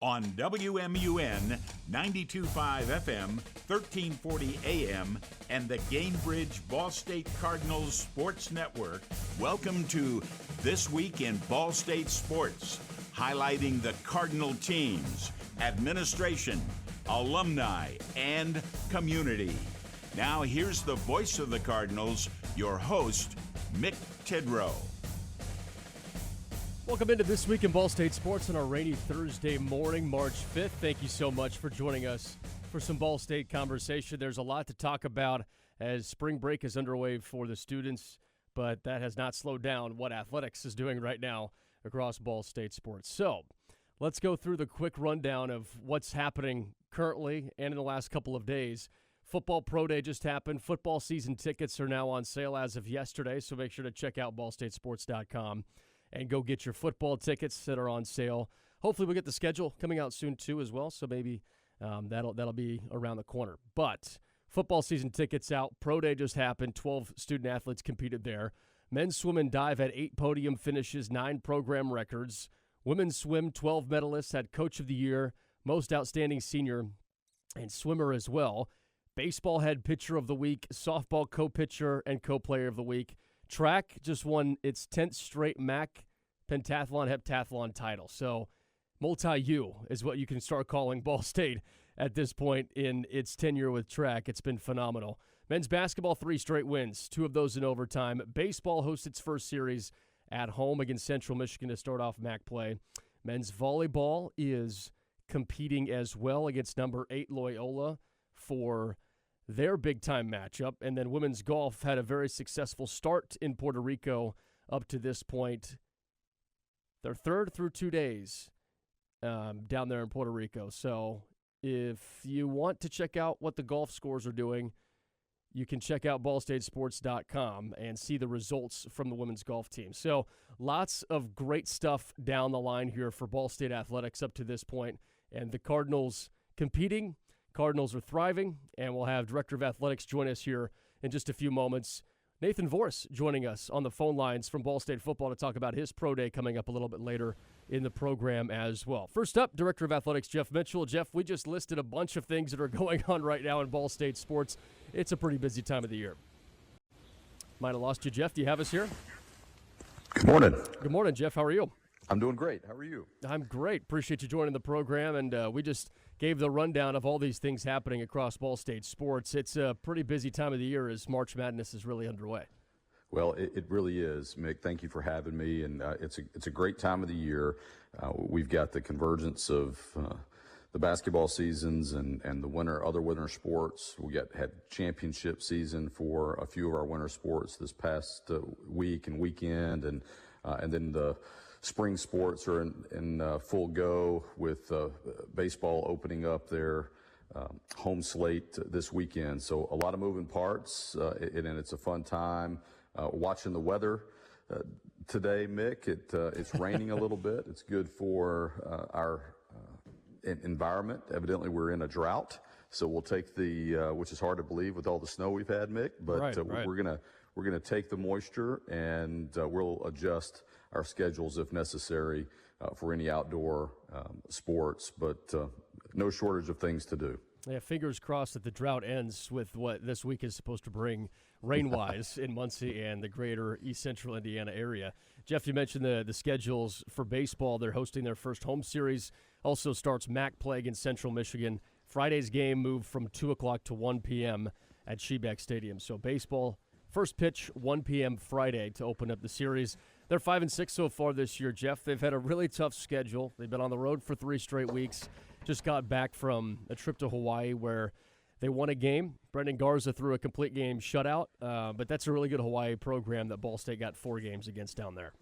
on WMUN 92.5 FM, 1340 AM, and the Gainbridge Ball State Cardinals Sports Network. Welcome to This Week in Ball State Sports, highlighting the Cardinal teams, administration, alumni, and community. Now here's the voice of the Cardinals, your host, Mick Tidrow. Welcome into This Week in Ball State Sports on our rainy Thursday morning, March 5th. Thank you so much for joining us for some Ball State conversation. There's a lot to talk about as spring break is underway for the students, but that has not slowed down what athletics is doing right now across Ball State sports. So let's go through the quick rundown of what's happening currently and in the last couple of days. Football Pro Day just happened. Football season tickets are now on sale as of yesterday, so make sure to check out ballstatesports.com. and go get your football tickets that are on sale. Hopefully we'll get the schedule coming out soon, too, as well, so maybe that'll be around the corner. But football season tickets out. Pro Day just happened. 12 student-athletes competed there. Men's swim and dive had 8 podium finishes, 9 program records. Women's swim, 12 medalists, had Coach of the Year, Most Outstanding Senior, and swimmer as well. Baseball had Pitcher of the Week, softball co-pitcher and co-player of the week. Track just won its 10th straight MAC pentathlon heptathlon title. So multi-U is what you can start calling Ball State at this point in its tenure with track. It's been phenomenal. Men's basketball, 3 straight wins, 2 of those in overtime. Baseball hosts its first series at home against Central Michigan to start off MAC play. Men's volleyball is competing as well against number 8 Loyola for their big-time matchup. And then women's golf had a very successful start in Puerto Rico up to this point. Their third through 2 days down there in Puerto Rico. So if you want to check out what the golf scores are doing, you can check out ballstatesports.com and see the results from the women's golf team. So lots of great stuff down the line here for Ball State athletics up to this point. And the Cardinals competing. Cardinals are thriving, and we'll have Director of Athletics join us here in just a few moments. Nathan Voorhis joining us on the phone lines from Ball State football to talk about his pro day coming up a little bit later in the program as well. First up, Director of Athletics Jeff Mitchell. Jeff, we just listed a bunch of things that are going on right now in Ball State sports. It's a pretty busy time of the year. Might have lost you, Jeff. Do you have us here? Good morning. Good morning, Jeff. How are you? I'm doing great. How are you? I'm great. Appreciate you joining the program, and we just gave the rundown of all these things happening across Ball State sports. It's a pretty busy time of the year as March Madness is really underway. Well, it really is, Mick. Thank you for having me, and it's a great time of the year. We've got the convergence of the basketball seasons and the other winter sports. We had championship season for a few of our winter sports this past week and weekend, and then the spring sports are in full go with baseball opening up their home slate this weekend. So a lot of moving parts, and it's a fun time. Watching the weather today, Mick, it's raining a little bit. It's good for our environment. Evidently, we're in a drought, so we'll take which is hard to believe with all the snow we've had, Mick. But right. we're gonna take the moisture, and we'll adjust our schedules if necessary for any outdoor sports, but no shortage of things to do. Yeah, fingers crossed that the drought ends with what this week is supposed to bring rain-wise in Muncie and the greater East Central Indiana area. Jeff, you mentioned the schedules for baseball. They're hosting their first home series. Also starts MAC play against Central Michigan. Friday's game moved from 2 o'clock to 1 p.m. at Shebeck Stadium. So baseball, first pitch, 1 p.m. Friday to open up the series. They're 5-6 so far this year, Jeff. They've had a really tough schedule. They've been on the road for 3 straight weeks. Just got back from a trip to Hawaii where they won a game. Brendan Garza threw a complete game shutout, but that's a really good Hawaii program that Ball State got 4 games against down there.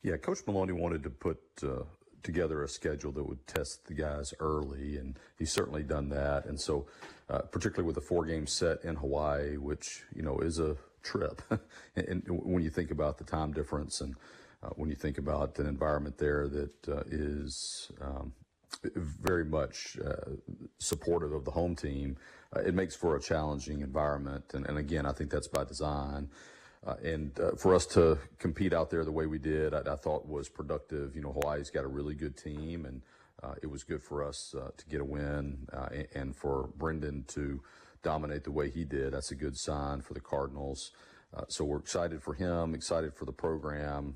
Yeah, Coach Maloney wanted to put together a schedule that would test the guys early, and he's certainly done that. And so, particularly with a 4-game set in Hawaii, which, is a trip. And when you think about the time difference and when you think about an environment there that is very much supportive of the home team, it makes for a challenging environment. And again, I think that's by design. And for us to compete out there the way we did, I thought was productive. Hawaii's got a really good team, and It was good for us to get a win and for Brendan to dominate the way he did. That's a good sign for the Cardinals. So we're excited for him, excited for the program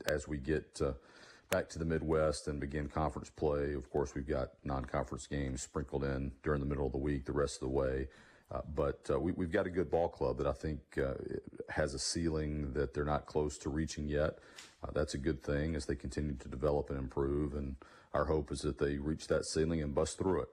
as we get back to the Midwest and begin conference play. Of course, we've got non-conference games sprinkled in during the middle of the week the rest of the way. But we've got a good ball club that I think has a ceiling that they're not close to reaching yet. That's a good thing as they continue to develop and improve. And our hope is that they reach that ceiling and bust through it.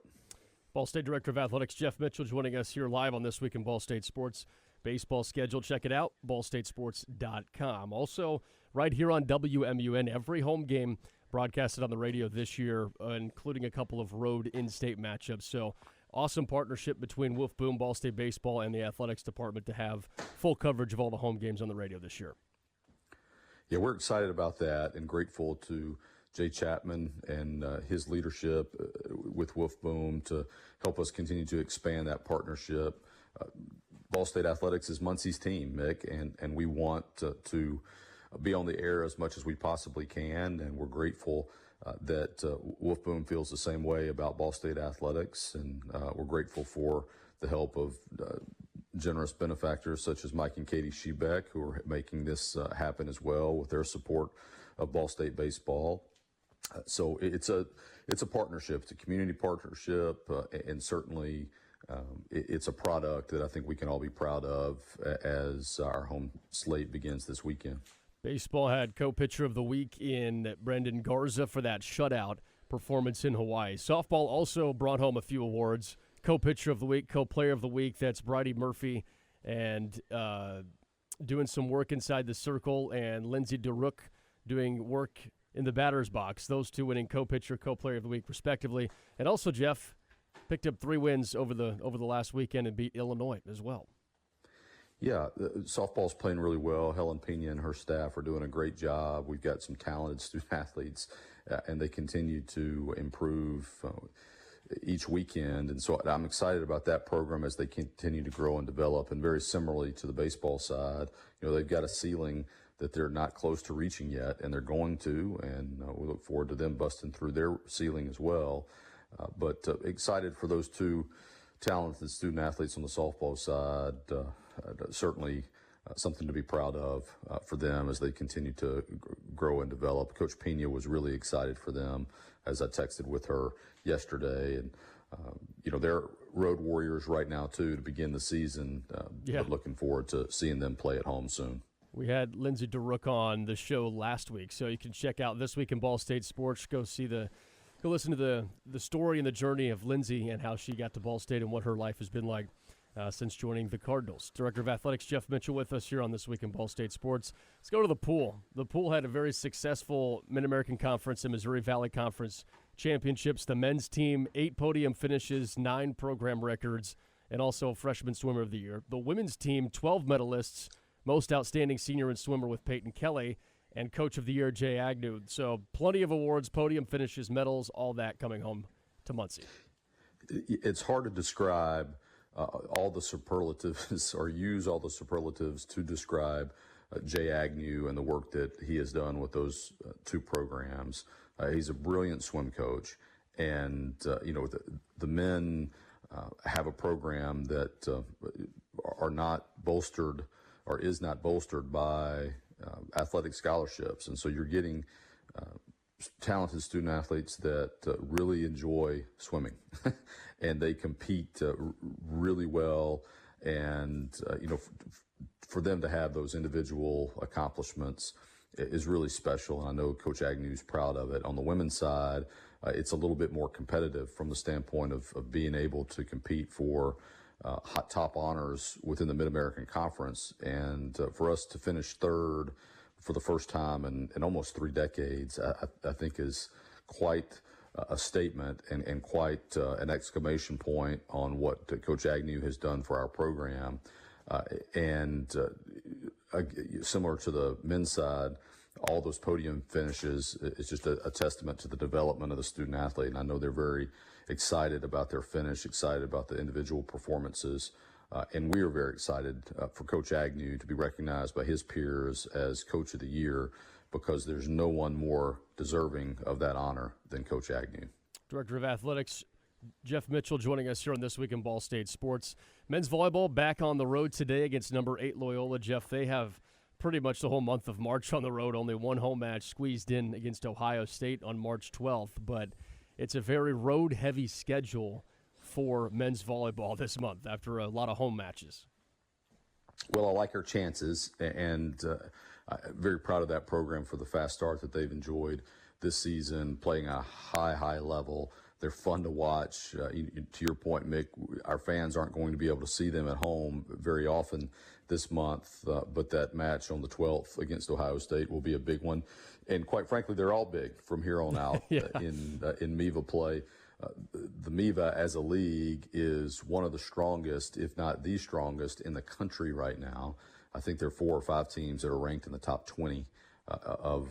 Ball State Director of Athletics Jeff Mitchell joining us here live on This Week in Ball State Sports. Baseball schedule, check it out, ballstatesports.com. Also, right here on WMUN, every home game broadcasted on the radio this year, including a couple of road in-state matchups. So, awesome partnership between Wolf Boom, Ball State Baseball, and the athletics department to have full coverage of all the home games on the radio this year. Yeah, we're excited about that and grateful to Jay Chapman and his leadership with Wolf Boom to help us continue to expand that partnership. Ball State Athletics is Muncie's team, Mick, and we want to be on the air as much as we possibly can, and we're grateful that Wolf Boom feels the same way about Ball State Athletics, and we're grateful for the help of generous benefactors such as Mike and Katie Shebeck, who are making this happen as well with their support of Ball State baseball. So it's a partnership, it's a community partnership, and certainly it's a product that I think we can all be proud of as our home slate begins this weekend. Baseball had co-pitcher of the week in Brendan Garza for that shutout performance in Hawaii. Softball also brought home a few awards. Co-pitcher of the week, co-player of the week, that's Bridie Murphy, and doing some work inside the circle, and Lindsay DeRook doing work in the batter's box. Those two winning co-pitcher, co-player of the week, respectively. And also, Jeff picked up 3 wins over the last weekend and beat Illinois as well. Yeah, softball's playing really well. Helen Pena and her staff are doing a great job. We've got some talented student athletes, and they continue to improve each weekend. And so I'm excited about that program as they continue to grow and develop. And very similarly to the baseball side, they've got a ceiling that they're not close to reaching yet, and they're going to. And we look forward to them busting through their ceiling as well. But excited for those two talented student athletes on the softball side. Certainly something to be proud of for them as they continue to grow and develop. Coach Pena was really excited for them, as I texted with her yesterday. And, they're road warriors right now, too, to begin the season. But looking forward to seeing them play at home soon. We had Lindsay DeRook on the show last week, so you can check out This Week in Ball State Sports. Go listen to the story and the journey of Lindsay and how she got to Ball State and what her life has been like since joining the Cardinals. Director of Athletics Jeff Mitchell with us here on This Week in Ball State Sports. Let's go to the pool. The pool had a very successful Mid-American Conference and Missouri Valley Conference championships. The men's team, 8 podium finishes, 9 program records, and also freshman swimmer of the year. The women's team, 12 medalists, most outstanding senior and swimmer with Peyton Kelly, and coach of the year, Jay Agnew. So plenty of awards, podium finishes, medals, all that coming home to Muncie. It's hard to describe all the superlatives or use all the superlatives to describe Jay Agnew and the work that he has done with those 2 programs. He's a brilliant swim coach, and the men have a program that are not bolstered or is not bolstered by athletic scholarships, and so you're getting talented student athletes that really enjoy swimming, and they compete really well. And for them to have those individual accomplishments is really special. And I know Coach Agnew's proud of it. On the women's side, it's a little bit more competitive from the standpoint of being able to compete for hot top honors within the Mid-American Conference. And for us to finish 3rd for the first time in almost 3 decades, I think is quite a statement and quite an exclamation point on what Coach Agnew has done for our program. Similar to the men's side, all those podium finishes is just a testament to the development of the student athlete. And I know they're very excited about their finish, excited about the individual performances. And we are very excited for Coach Agnew to be recognized by his peers as Coach of the Year, because there's no one more deserving of that honor than Coach Agnew. Director of Athletics, Jeff Mitchell, joining us here on This Week in Ball State Sports. Men's volleyball back on the road today against number 8 Loyola. Jeff, they have pretty much the whole month of March on the road. Only one home match squeezed in against Ohio State on March 12th. But it's a very road-heavy schedule for men's volleyball this month after a lot of home matches. Well, I like our chances, and I'm very proud of that program for the fast start that they've enjoyed this season, playing a high level. They're fun to watch. To your point, Mick, our fans aren't going to be able to see them at home very often this month, but that match on the 12th against Ohio State will be a big one. And quite frankly, they're all big from here on out in MIVA play. The MIVA as a league is one of the strongest, if not the strongest, in the country right now. I think there are 4 or 5 teams that are ranked in the top 20 of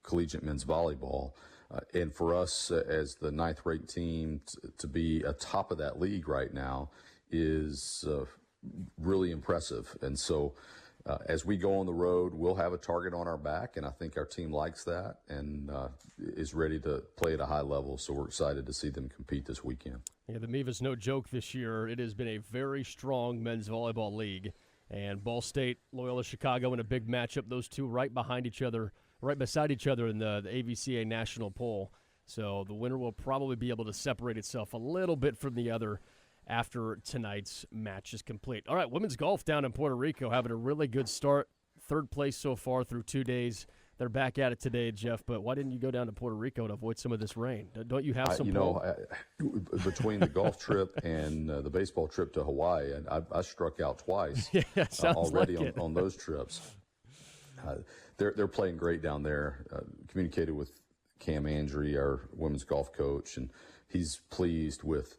collegiate men's volleyball. And for us as the 9th-ranked team to be atop of that league right now is really impressive. And so as we go on the road, we'll have a target on our back, and I think our team likes that and is ready to play at a high level. So we're excited to see them compete this weekend. Yeah, the MIVA's no joke this year. It has been a very strong men's volleyball league. And Ball State, Loyola Chicago in a big matchup, those two right beside each other in the AVCA national poll. So the winner will probably be able to separate itself a little bit from the other after tonight's match is complete. All right, women's golf down in Puerto Rico having a really good start. 3rd place so far through 2 days. They're back at it today, Jeff, but why didn't you go down to Puerto Rico to avoid some of this rain? Don't you have some between the golf trip and the baseball trip to Hawaii, and I struck out twice already like on those trips. They're playing great down there. Communicated with Cam Andry, our women's golf coach, and he's pleased with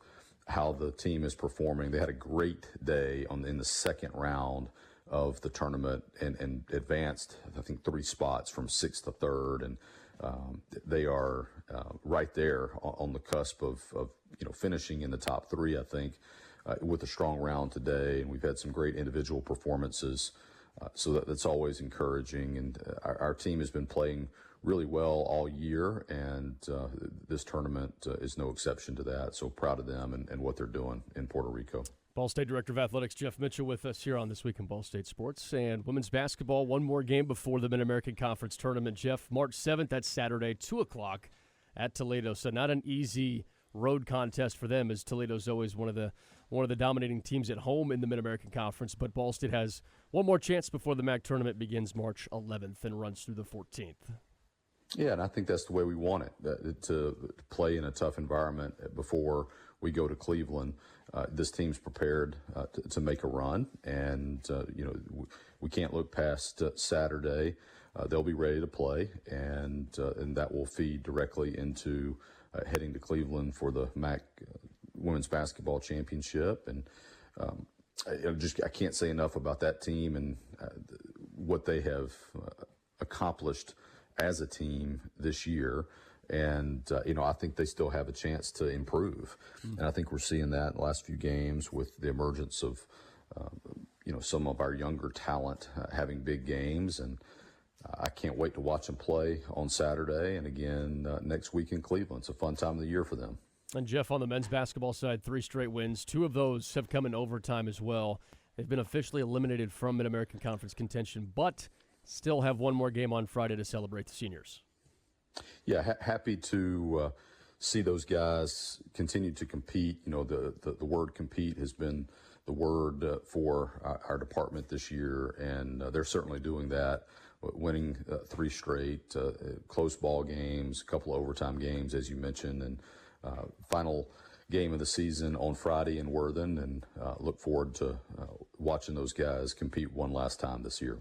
how the team is performing. They had a great day in the second round of the tournament and advanced, I think, 3 spots from 6th to 3rd, and they are right there on the cusp of finishing in the top 3, I think, with a strong round today. And we've had some great individual performances, so that's always encouraging. And our team has been playing really well all year, and this tournament is no exception to that. So proud of them and what they're doing in Puerto Rico. Ball State Director of Athletics Jeff Mitchell with us here on This Week in Ball State Sports. And women's basketball, one more game before the Mid-American Conference Tournament. Jeff, March 7th, that's Saturday, 2 o'clock at Toledo. So not an easy road contest for them, as Toledo's always one of the dominating teams at home in the Mid-American Conference. But Ball State has one more chance before the MAC tournament begins March 11th and runs through the 14th. Yeah, and I think that's the way we want it, to play in a tough environment before we go to Cleveland. This team's prepared to make a run, and we can't look past Saturday. They'll be ready to play, and that will feed directly into heading to Cleveland for the MAC Women's Basketball Championship. And I can't say enough about that team and what they have accomplished as a team this year. And, I think they still have a chance to improve. Mm-hmm. And I think we're seeing that in the last few games with the emergence of, some of our younger talent having big games. And I can't wait to watch them play on Saturday and again next week in Cleveland. It's a fun time of the year for them. And, Jeff, on the men's basketball side, 3 straight wins. 2 of those have come in overtime as well. They've been officially eliminated from Mid-American Conference contention, but still have one more game on Friday to celebrate the seniors. Yeah, happy to see those guys continue to compete. The word compete has been the word for our department this year, and they're certainly doing that, winning 3 straight close ball games, a couple of overtime games, as you mentioned, and final game of the season on Friday in Worthen, and look forward to watching those guys compete one last time this year.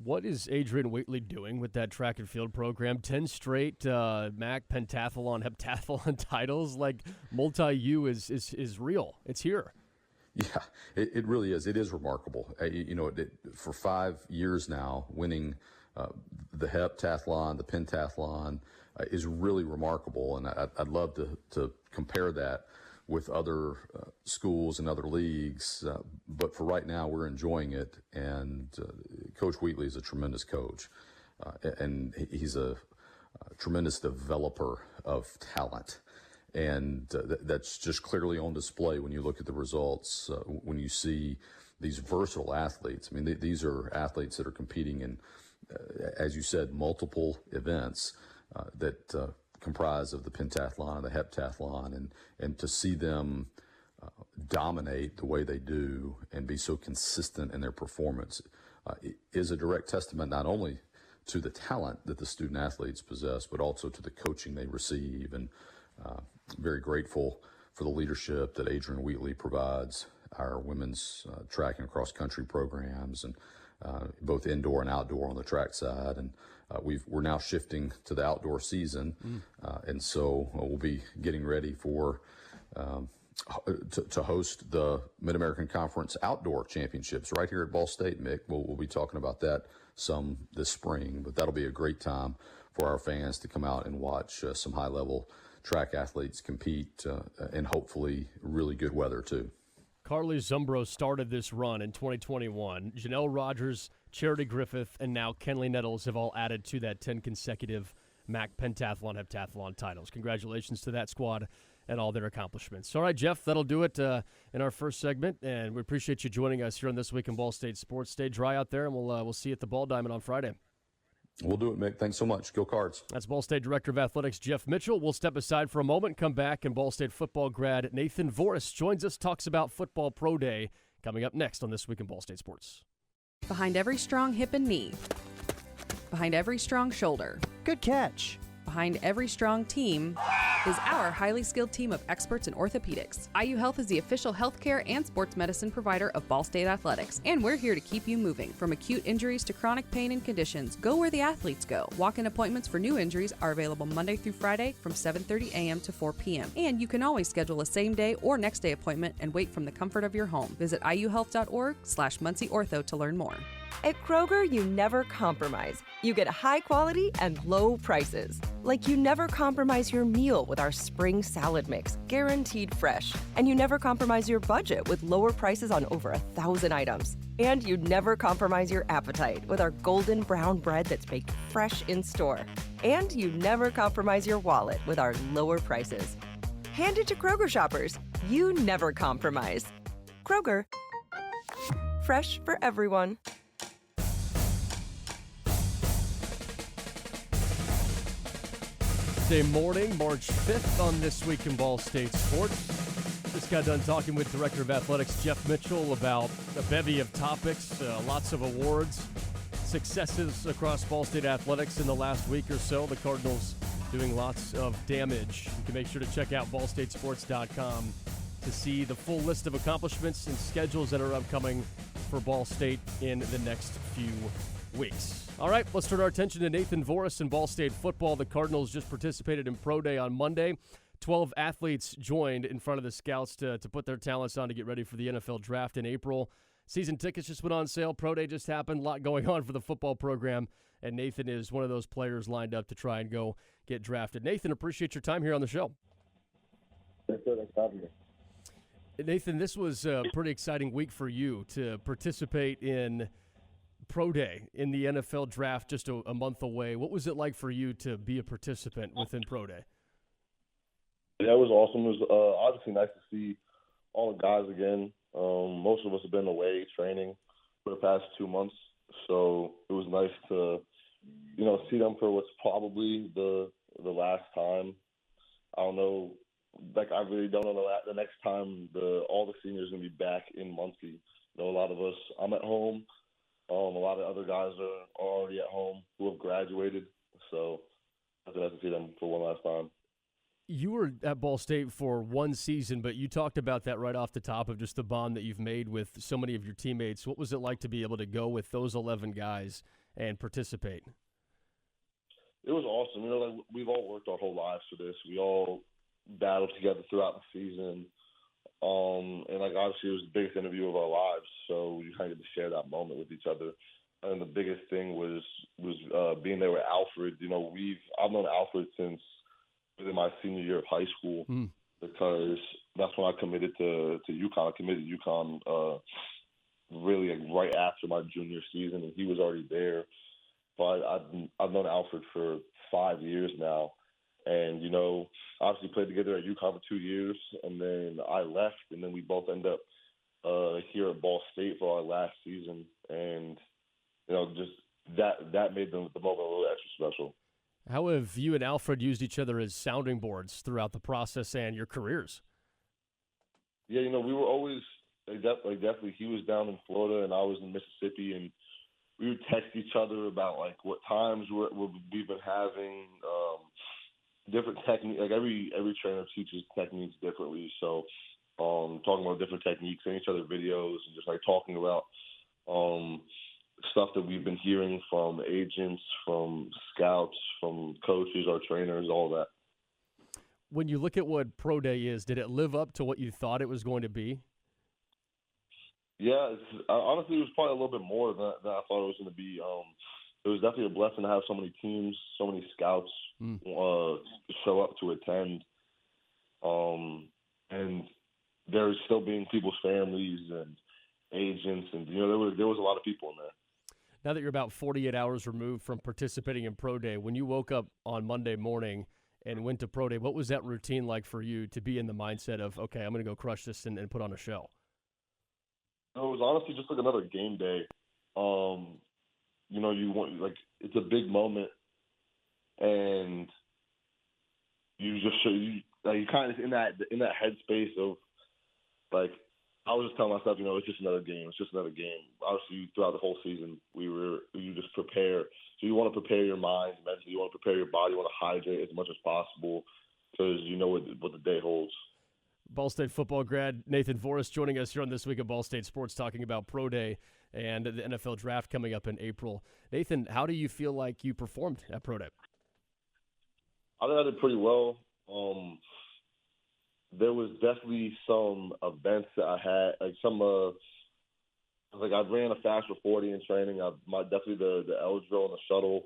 What is Adrian Waitley doing with that track and field program? 10 straight MAC pentathlon, heptathlon titles. Like, multi-U is real. It's here. Yeah, it really is. It is remarkable. For 5 years now, winning the heptathlon, the pentathlon is really remarkable. And I'd love to compare that with other schools and other leagues. But for right now, we're enjoying it. And Coach Wheatley is a tremendous coach. And he's a tremendous developer of talent. And that's just clearly on display when you look at the results, when you see these versatile athletes. I mean, these are athletes that are competing in, as you said, multiple events that comprise of the pentathlon and the heptathlon, and to see them dominate the way they do and be so consistent in their performance is a direct testament not only to the talent that the student athletes possess, but also to the coaching they receive. And very grateful for the leadership that Adrian Wheatley provides our women's track and cross country programs, and both indoor and outdoor on the track side. And we're now shifting to the outdoor season, and so we'll be getting ready for to host the Mid-American Conference Outdoor Championships right here at Ball State, Mick. We'll be talking about that some this spring, but that'll be a great time for our fans to come out and watch some high-level track athletes compete in hopefully really good weather too. Carly Zumbro started this run in 2021. Janelle Rogers, Charity Griffith, and now Kenley Nettles have all added to that 10 consecutive MAC pentathlon, heptathlon titles. Congratulations to that squad and all their accomplishments. All right, Jeff, that'll do it in our first segment, and we appreciate you joining us here on This Week in Ball State Sports. Stay dry out there, and we'll see you at the Ball Diamond on Friday. We'll do it, Mick. Thanks so much. Go Cards. That's Ball State Director of Athletics Jeff Mitchell. We'll step aside for a moment, come back, and Ball State football grad Nathan Voorhis joins us, talks about Football Pro Day coming up next on This Week in Ball State Sports. Behind every strong hip and knee. Behind every strong shoulder. Good catch. Behind every strong team is our highly skilled team of experts in orthopedics. IU Health is the official healthcare and sports medicine provider of Ball State Athletics, and we're here to keep you moving. From acute injuries to chronic pain and conditions, go where the athletes go. Walk-in appointments for new injuries are available Monday through Friday from 7:30 a.m. to 4 p.m. And you can always schedule a same-day or next-day appointment and wait from the comfort of your home. Visit iuhealth.org/MuncieOrtho to learn more. At Kroger, you never compromise. You get high quality and low prices. Like you never compromise your meal with our spring salad mix, guaranteed fresh. And you never compromise your budget with lower prices on over 1,000 items. And you never compromise your appetite with our golden brown bread that's baked fresh in store. And you never compromise your wallet with our lower prices. Hand it to Kroger shoppers. You never compromise. Kroger. Fresh for everyone. Thursday morning, March 5th on This Week in Ball State Sports. Just got done talking with Director of Athletics Jeff Mitchell about a bevy of topics, lots of awards, successes across Ball State Athletics in the last week or so. The Cardinals doing lots of damage. You can make sure to check out ballstatesports.com to see the full list of accomplishments and schedules that are upcoming for Ball State in the next few weeks. All right, let's turn our attention to Nathan Voorhis and Ball State football. The Cardinals just participated in Pro Day on Monday. 12 athletes joined in front of the scouts to put their talents on to get ready for the NFL draft in April. Season tickets just went on sale. Pro Day just happened. A lot going on for the football program, and Nathan is one of those players lined up to try and go get drafted. Nathan, appreciate your time here on the show. Thanks for having me. Nathan, this was a pretty exciting week for you to participate in Pro Day in the NFL draft just a month away. What was it like for you to be a participant within Pro Day? Yeah, it was awesome. It was obviously nice to see all the guys again. Most of us have been away training for the past 2 months, so it was nice to, see them for what's probably the last time. I don't know, I really don't know the next time all the seniors are going to be back in Muncie. A lot of us, I'm at home. A lot of other guys are already at home who have graduated, so I'd like to see them for one last time. You were at Ball State for one season, but you talked about that right off the top of just the bond that you've made with so many of your teammates. What was it like to be able to go with those 11 guys and participate? It was awesome. We've all worked our whole lives for this. We all battled together throughout the season. And obviously it was the biggest interview of our lives, so we kind of get to share that moment with each other. And the biggest thing was being there with Alfred. I've known Alfred since in my senior year of high school because that's when I committed to UConn. I committed to UConn really right after my junior season, and he was already there. But I've known Alfred for 5 years now, And, obviously played together at UConn for 2 years, and then I left, and then we both end up here at Ball State for our last season. And, just that made the moment a little extra special. How have you and Alfred used each other as sounding boards throughout the process and your careers? Yeah, we were always definitely. He was down in Florida and I was in Mississippi, and we would text each other about what times we've been having, different techniques. Like every trainer teaches techniques differently, so talking about different techniques, sending each other videos, and just talking about stuff that we've been hearing from agents, from scouts, from coaches, our trainers, all that. When you look at what Pro Day is, did it live up to what you thought it was going to be? Yeah, honestly, it was probably a little bit more than I thought it was going to be. It was definitely a blessing to have so many teams, so many scouts show up to attend. And there's still being people's families and agents, and there was a lot of people in there. Now that you're about 48 hours removed from participating in Pro Day, when you woke up on Monday morning and went to Pro Day, what was that routine like for you to be in the mindset of, okay, I'm going to go crush this and put on a show? It was honestly just like another game day. You want it's a big moment, and you just you kind of in that headspace of I was just telling myself, it's just another game. It's just another game. Obviously, throughout the whole season, you just prepare. So you want to prepare your mind mentally. You want to prepare your body. You want to hydrate as much as possible because you know what the day holds. Ball State football grad Nathan Voorhis joining us here on This Week of Ball State Sports, talking about Pro Day and the NFL Draft coming up in April. Nathan, how do you feel like you performed at Pro Day? I think I did pretty well. There was definitely some events that I had, I ran a faster 40 in training. Definitely the L drill and the shuttle.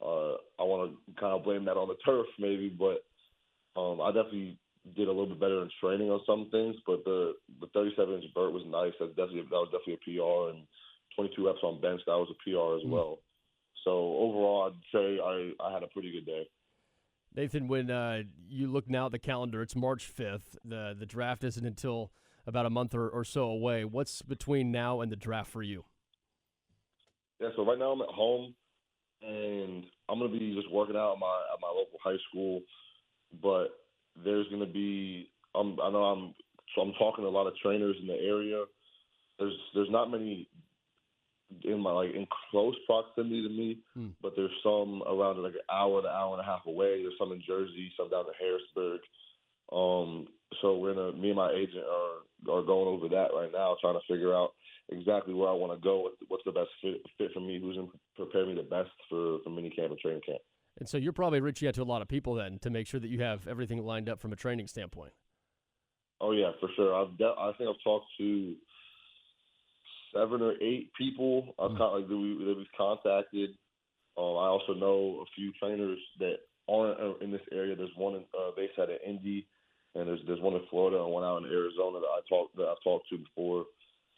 I want to kind of blame that on the turf maybe, but I definitely did a little bit better in training on some things. But the 37-inch vert was nice. That was definitely a PR, and 22 reps on bench, that was a PR as well. So overall, I'd say I had a pretty good day. Nathan, when you look now at the calendar, it's March 5th. The draft isn't until about a month or so away. What's between now and the draft for you? Yeah, so right now I'm at home, and I'm going to be just working out at my local high school. But there's going to be I'm talking to a lot of trainers in the area. There's not many in close proximity to me, but there's some around an hour to hour and a half away. There's some in Jersey, some down in Harrisburg. So me and my agent are going over that right now, trying to figure out exactly where I want to go, what's the best fit for me, who's going to prepare me the best for minicamp and training camp. And so you're probably reaching out to a lot of people then to make sure that you have everything lined up from a training standpoint. Oh yeah, for sure. I think I've talked to 7 or 8 people that we've contacted. I also know a few trainers that aren't in this area. There's one based out of Indy, and there's one in Florida and one out in Arizona that I've talked to before.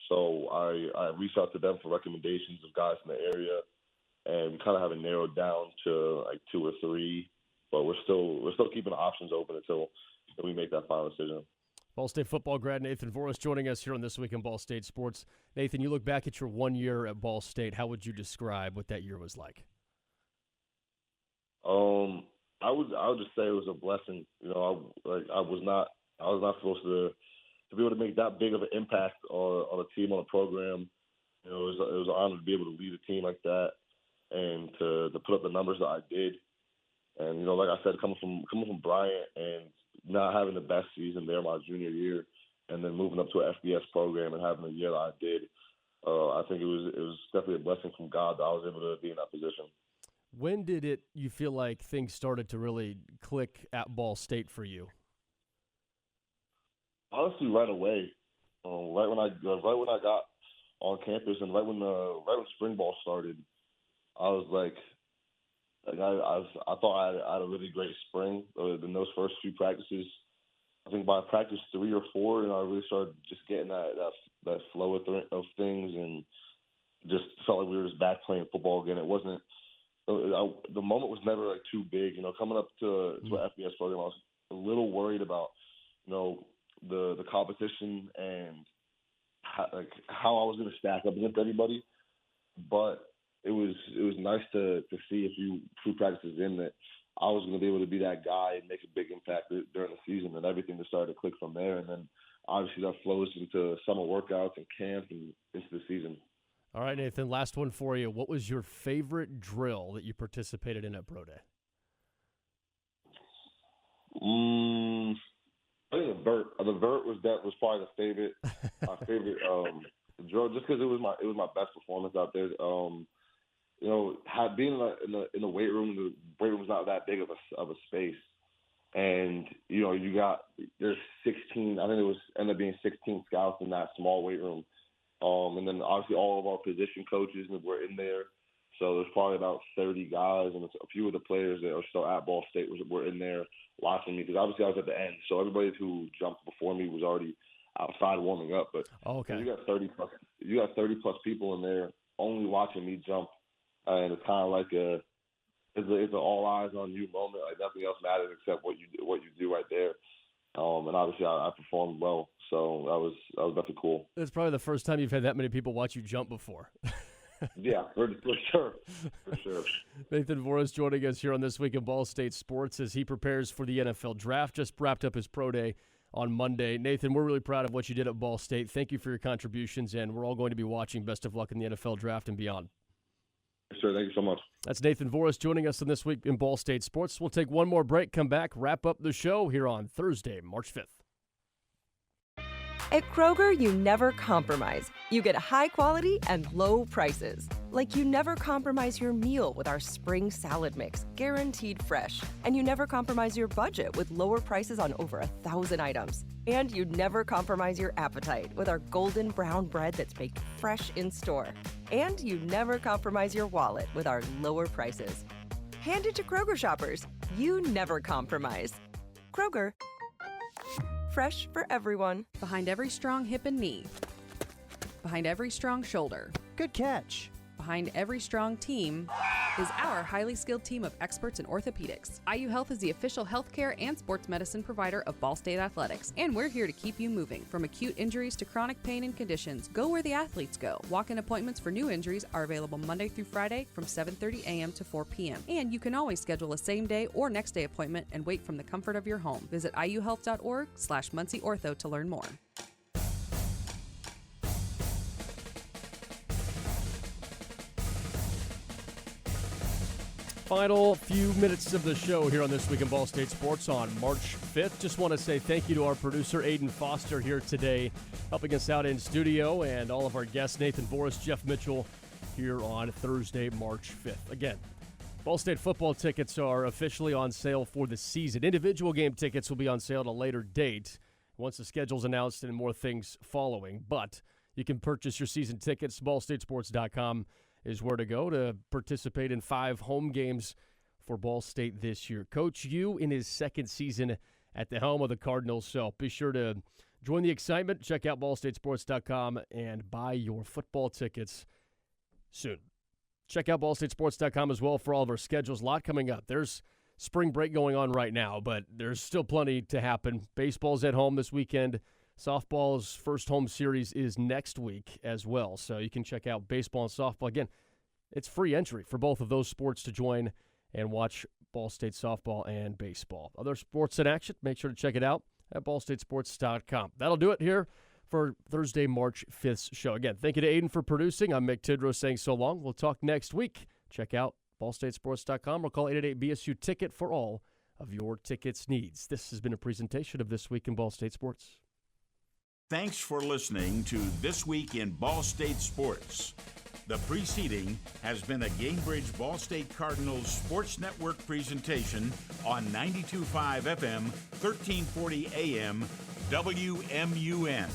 So I reached out to them for recommendations of guys in the area, and we kind of have it narrowed down to 2 or 3. But we're still keeping the options open until we make that final decision. Ball State football grad Nathan Voorhis joining us here on This Week in Ball State Sports. Nathan, you look back at your 1 year at Ball State. How would you describe what that year was like? I would just say it was a blessing. I was not supposed to be able to make that big of an impact on a team, on a program. It was an honor to be able to lead a team like that and to put up the numbers that I did. And like I said, coming from Bryant and not having the best season there my junior year, and then moving up to an FBS program and having the year that I did, I think it was definitely a blessing from God that I was able to be in that position. When did you feel like things started to really click at Ball State for you? Honestly, right away. Right when I got on campus and right when spring ball started, I was I thought I had a really great spring in those first few practices. I think by practice 3 or 4, I really started just getting that flow of things, and just felt like we were just back playing football again. It wasn't the moment was never like too big. Coming up to an FBS program, I was a little worried about the competition and how I was going to stack up against everybody. But it was nice to see a few practices in that I was going to be able to be that guy and make a big impact during the season, and everything just started to click from there. And then obviously that flows into summer workouts and camp and into the season. All right, Nathan, last one for you. What was your favorite drill that you participated in at Pro Day? I think the vert. The vert was probably my favorite drill, just because it was my best performance out there. Being in the weight room, the weight room's not that big of a space, and there's 16. I think it ended up being 16 scouts in that small weight room, and then obviously all of our position coaches were in there. So there's probably about 30 guys, and a few of the players that are still at Ball State were in there watching me, because obviously I was at the end. So everybody who jumped before me was already outside warming up. But you got 30 plus people in there only watching me jump, and it's kind of like it's an all eyes on you moment. Like nothing else matters except what you do right there. And obviously I performed well, so that was definitely cool. It's probably the first time you've had that many people watch you jump before. Yeah, for sure. Nathan Voorhis joining us here on This Week in Ball State Sports as he prepares for the NFL Draft. Just wrapped up his pro day on Monday. Nathan, we're really proud of what you did at Ball State. Thank you for your contributions, and we're all going to be watching. Best of luck in the NFL Draft and beyond. Sure, thank you so much. That's Nathan Voorhis joining us on This Week in Ball State Sports. We'll take one more break, come back, wrap up the show here on Thursday, March 5th. At Kroger, you never compromise. You get high quality and low prices. Like you never compromise your meal with our spring salad mix, guaranteed fresh. And you never compromise your budget with lower prices on over 1,000 items. And you never compromise your appetite with our golden brown bread that's baked fresh in store. And you never compromise your wallet with our lower prices. Hand it to Kroger shoppers. You never compromise. Kroger. Fresh for everyone. Behind every strong hip and knee. Behind every strong shoulder. Good catch. Behind every strong team is our highly skilled team of experts in orthopedics. IU Health is the official healthcare and sports medicine provider of Ball State Athletics, and we're here to keep you moving. From acute injuries to chronic pain and conditions, go where the athletes go. Walk-in appointments for new injuries are available Monday through Friday from 7:30 a.m. to 4 p.m. And you can always schedule a same-day or next-day appointment and wait from the comfort of your home. Visit iuhealth.org/MuncieOrtho to learn more. Final few minutes of the show here on This Week in Ball State Sports on March 5th. Just want to say thank you to our producer, Aiden Foster, here today, helping us out in studio, and all of our guests, Nathan Voorhis, Jeff Mitchell, here on Thursday, March 5th. Again, Ball State football tickets are officially on sale for the season. Individual game tickets will be on sale at a later date once the schedule's announced and more things following. But you can purchase your season tickets, ballstatesports.com. is where to go to participate in 5 home games for Ball State this year. Coach Yu in his second season at the helm of the Cardinals, so be sure to join the excitement. Check out ballstatesports.com and buy your football tickets soon. Check out ballstatesports.com as well for all of our schedules. A lot coming up. There's spring break going on right now, but there's still plenty to happen. Baseball's at home this weekend. Softball's first home series is next week as well, so you can check out baseball and softball. Again, it's free entry for both of those sports to join and watch Ball State softball and baseball. Other sports in action, make sure to check it out at ballstatesports.com. That'll do it here for Thursday, March 5th's show. Again, thank you to Aiden for producing. I'm Mick Tidrow saying so long. We'll talk next week. Check out ballstatesports.com or call 888-BSU-TICKET for all of your tickets needs. This has been a presentation of This Week in Ball State Sports. Thanks for listening to This Week in Ball State Sports. The preceding has been a Gamebridge Ball State Cardinals Sports Network presentation on 92.5 FM, 1340 AM, WMUN.